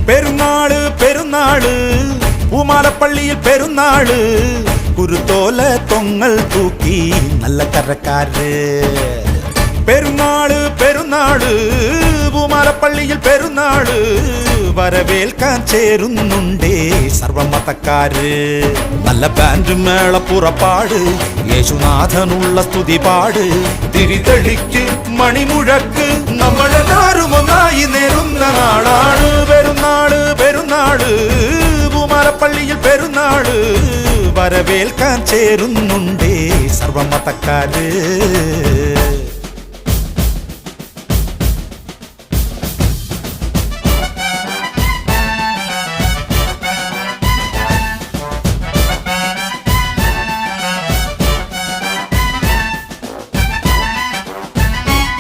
പെരുന്നാള് പെരുന്നാള് പൂമാലപ്പള്ളിയിൽ പെരുന്നാള് കുരുത്തോല തൊങ്ങൽ തൂക്കി നല്ല കരക്കാര് പെരുന്നാള് പെരുന്നാള് പൂമാലപ്പള്ളിയിൽ പെരുന്നാള് വരവേൽക്കാൻ ചേരുന്നുണ്ടേ സർവമതക്കാര് നല്ല ബാൻഡ് മേള പുറപ്പാട് യേശുനാഥനുള്ള സ്തുതി പാട് തിരിതെളിക്ക് മണിമുഴക്ക് നമ്മളെല്ലാരും ഒന്നായി നേരുന്ന നാളാണ് പെരുന്നാള് പെരുന്നാള് പൂമാലപ്പള്ളിയിൽ പെരുന്നാള് വരവേൽക്കാൻ ചേരുന്നുണ്ടേ സർവമതക്കാര്